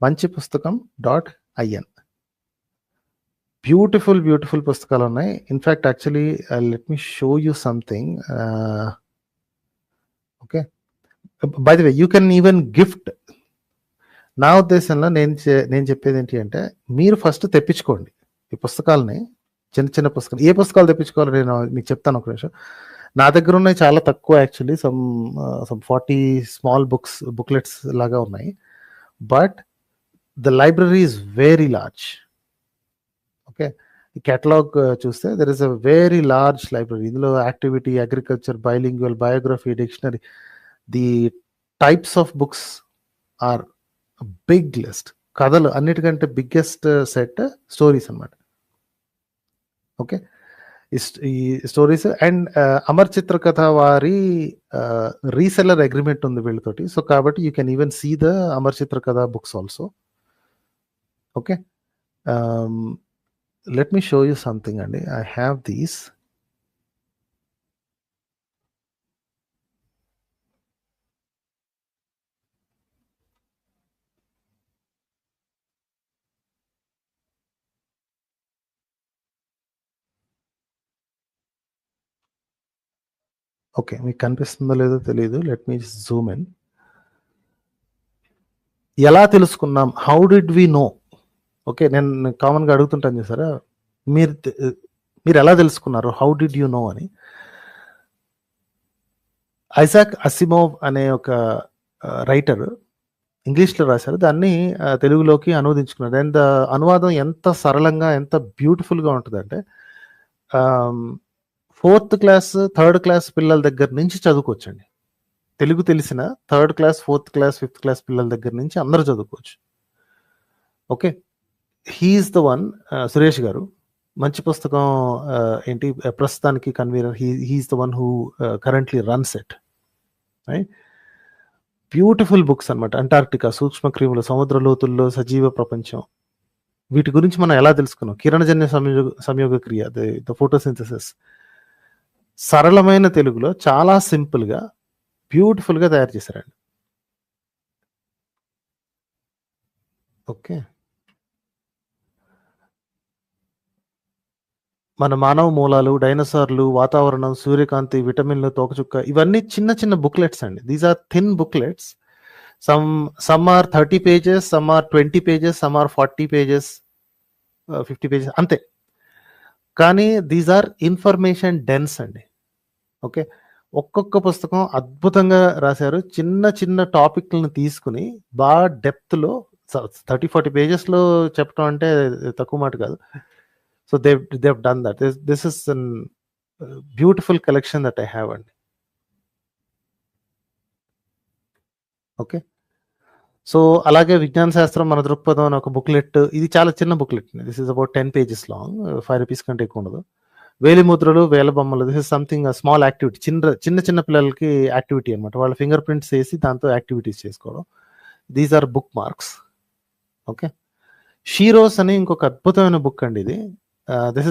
మంచి Pustakam .in. Beautiful పుస్తకాలు ఉన్నాయి. In fact actually let me show you something. Okay, by the way you can even gift. నా ఉద్దేశంలో నేను చెప్పేది ఏంటి అంటే, మీరు ఫస్ట్ తెప్పించుకోండి ఈ పుస్తకాలని, చిన్న పుస్తకాలు. ఏ పుస్తకాలు తెప్పించుకోవాలో నేను మీకు చెప్తాను ఒక నిమిషం. నా దగ్గర ఉన్నాయి చాలా తక్కువ, యాక్చువల్లీ సమ్ 40 స్మాల్ బుక్లెట్స్ లాగా ఉన్నాయి. But the library is very large. Okay, ఈ కేటలాగ్ చూస్తే there is a very large library. ఇందులో activity, agriculture, bilingual, biography, dictionary, the types of books are big list. కథలు అన్నిటికంటే బిగ్గెస్ట్ సెట్ స్టోరీస్ అన్నమాట. Okay, ఈ stories and Amar Chitrakatha వారి reseller agreement ఉంది వీళ్ళతోటి. సో కాబట్టి you can even see the Amar Chitrakatha books also. Okay, let me show you something అండి. I have these. Okay, మీకు కనిపిస్తుందో లేదో తెలియదు. Let me zoom in. ఎలా తెలుసుకున్నాం? How did we know? Okay, నేను కామన్గా అడుగుతుంటాను చూసారా, మీరు ఎలా తెలుసుకున్నారు? హౌ డిడ్ యూ నో అని. ఐజాక్ అసిమోవ్ అనే ఒక రైటర్ ఇంగ్లీష్లో రాశారు, దాన్ని తెలుగులోకి అనువదించుకున్నారు. అండ్ అనువాదం ఎంత సరళంగా, ఎంత బ్యూటిఫుల్గా ఉంటుందంటే, 4th క్లాస్ 3rd క్లాస్ పిల్లల దగ్గర నుంచి చదువుకోవచ్చండి. తెలుగు తెలిసిన 3rd class 4th class 5th class పిల్లల దగ్గర నుంచి అందరూ చదువుకోవచ్చు. Okay, he's the one. Suresh గారు మంచి పుస్తకం ఏంటి ప్రస్తుతానికి convener. He's the one who currently runs it. Right, beautiful books అనమాట. అంటార్క్టికా, సూక్ష్మ క్రిములు, సముద్ర లోతుల్లో సజీవ ప్రపంచం, వీటి గురించి మనం ఎలా తెలుసుకున్నాం. కిరణజన్య సంయోగ క్రియ, ద ఫోటోసింథసిస్, సరళమైన తెలుగులో చాలా సింపుల్గా బ్యూటిఫుల్గా తయారు చేశారండి. ఓకే, మన మానవ మూలాలు, డైనోసార్లు, వాతావరణం, సూర్యకాంతి, విటమిన్లు, తోకచుక్క, ఇవన్నీ చిన్న బుక్లెట్స్ అండి. These are thin booklets. Some are 30 pages, some are 20 pages, some are 40 pages, 50 pages, అంతే. కానీ దీస్ ఆర్ ఇన్ఫర్మేషన్ డెన్స్ అండి. ఓకే, ఒక్కొక్క పుస్తకం అద్భుతంగా రాశారు. చిన్న టాపిక్లను తీసుకుని బాగా డెప్త్లో 30-40 pagesలో చెప్పడం అంటే తక్కువ మాట కాదు. So they've done that. This is a beautiful collection that I have. And okay, so అలాగే విజ్ఞాన శాస్త్రం మన దృక్పథం అని ఒక బుక్లెట్. ఇది చాలా చిన్న booklet. This is about 10 pages long. 5 rupees కంటే ఎక్కువ ఉండదు. వేలి ముద్రలు, వేల బొమ్మలు, this is something small activity. చిన్న పిల్లలకి యాక్టివిటీ అనమాట. వాళ్ళ ఫింగర్ ప్రింట్స్ వేసి దాంతో యాక్టివిటీస్ చేసుకోవడం. These are bookmarks. Okay, sheroes అని ఇంకొక అద్భుతమైన బుక్ అండి ఇది. This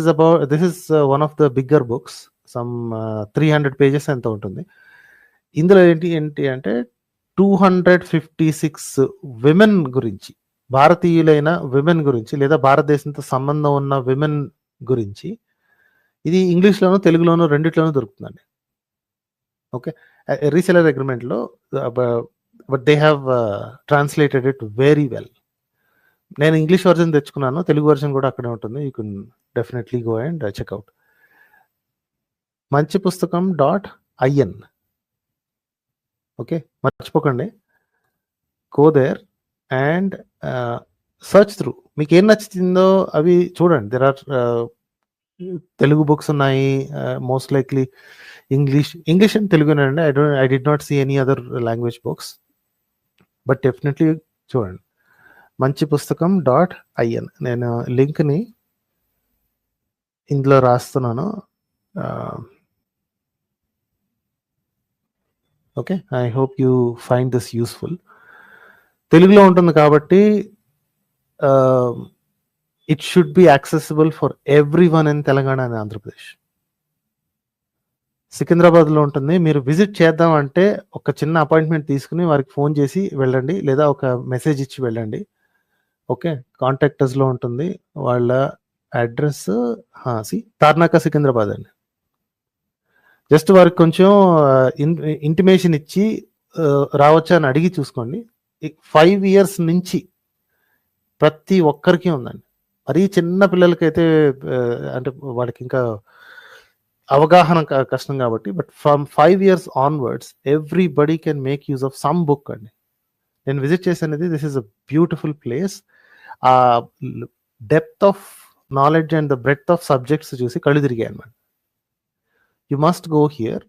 is one of the bigger books. Some 300 pages ఎంత ఉంటుంది. ఇందులో ఏంటి అంటే 256 విమెన్ గురించి, భారతీయులైన విమెన్ గురించి, లేదా భారతదేశంతో సంబంధం ఉన్న విమెన్ గురించి. ఇది ఇంగ్లీష్లోనూ తెలుగులోనూ రెండిట్లోనూ దొరుకుతుందండి. ఓకే, రీసెలర్ అగ్రిమెంట్లో, but they have translated it very well. నేను ఇంగ్లీష్ వర్జన్ తెచ్చుకున్నాను, తెలుగు వర్జన్ కూడా అక్కడే ఉంటుంది. You can definitely go and check out. Manchi Pustakam .in. Okay, మర్చిపోకండి, go there and search through. మీకు ఏం నచ్చిందో అవి చూడండి. దెర్ ఆర్ తెలుగు బుక్స్ ఉన్నాయి, మోస్ట్ లైక్లీ ఇంగ్లీష్ అండ్ తెలుగునండి. I did not see any other language books, but definitely చూడండి. మంచి పుస్తకం .in. నేను లింక్ని ఇందులో రాస్తున్నాను. Okay, I hope you find this useful. తెలుగులో ఉంటుంది కాబట్టి it should be accessible for every one in Telangana and Andhra Pradesh. సికింద్రాబాద్లో ఉంటుంది. మీరు విజిట్ చేద్దాం అంటే ఒక చిన్న అపాయింట్మెంట్ తీసుకుని వారికి ఫోన్ చేసి వెళ్ళండి, లేదా ఒక మెసేజ్ ఇచ్చి వెళ్ళండి. ఓకే. కాంటాక్ట్ అస్‌లో ఉంటుంది. వాళ్ళ అడ్రెస్ తార్నాక సికింద్రాబాద్ అండి. జస్ట్ వారికి కొంచెం ఇంటిమేషన్ ఇచ్చి రావచ్చా అని అడిగి చూసుకోండి. 5 ఇయర్స్ నుంచి ప్రతి ఒక్కరికి ఉందండి. మరీ చిన్న పిల్లలకైతే అంటే వాళ్ళకి ఇంకా అవగాహన కష్టం కాబట్టి, but from 5 years onwards everybody can make use of some book అండి. నేను విజిట్ చేశానది. This is a beautiful place. ఆ depth of knowledge and the breadth of subjects చూసి కళ్ళు తిరిగాయి అన్నమాట. You must go here.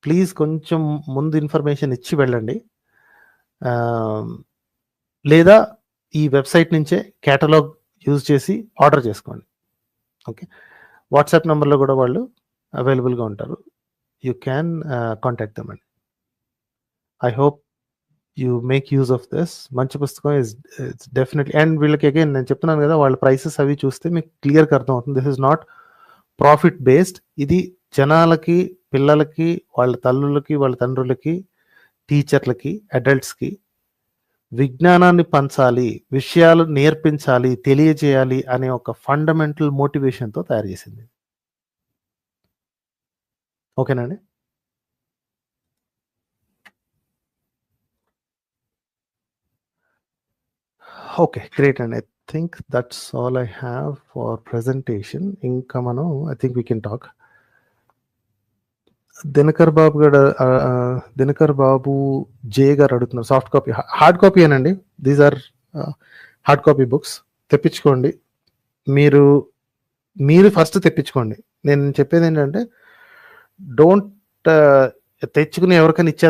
Please కొంచెం ముందు ఇన్ఫర్మేషన్ ఇచ్చి వెళ్ళండి. లేదా ఈ వెబ్సైట్ నుంచే కేటలాగ్ యూజ్ చేసి ఆర్డర్ చేసుకోండి. ఓకే. వాట్సాప్ నెంబర్లో కూడా వాళ్ళు అవైలబుల్గా ఉంటారు. యూ క్యాన్ కాంటాక్ట్ దెమ్ అండి. I hope you make use of this. మంచి పుస్తకం ఇట్స్ డెఫినెట్లీ. అండ్ వీళ్ళకి అగైన్ నేను చెప్తున్నాను కదా, వాళ్ళ ప్రైసెస్ అవి చూస్తే మీకు క్లియర్గా అర్థమవుతుంది. This is not profit based. ఇది జనాలకి, పిల్లలకి, వాళ్ళ తల్లులకి, వాళ్ళ తండ్రులకి, టీచర్లకి, అడల్ట్స్కి విజ్ఞానాన్ని పంచాలి, విషయాలు నేర్పించాలి, తెలియజేయాలి అనే ఒక ఫండమెంటల్ మోటివేషన్తో తయారు చేసింది. ఓకేనండి. ఓకే, గ్రేట్ అండి. I think that's all I have for presentation. ఇంకా మనం I think we can talk. Dinakar Babu J గారు అడుగుతున్నారు సాఫ్ట్ కాపీ, హార్డ్ కాపీ అనండి. These are hard copy books. తెప్పించుకోండి. మీరు ఫస్ట్ తెప్పించుకోండి. నేను చెప్పేది ఏంటంటే, డోంట్ తెచ్చుకుని ఎవరికైనా ఇచ్చే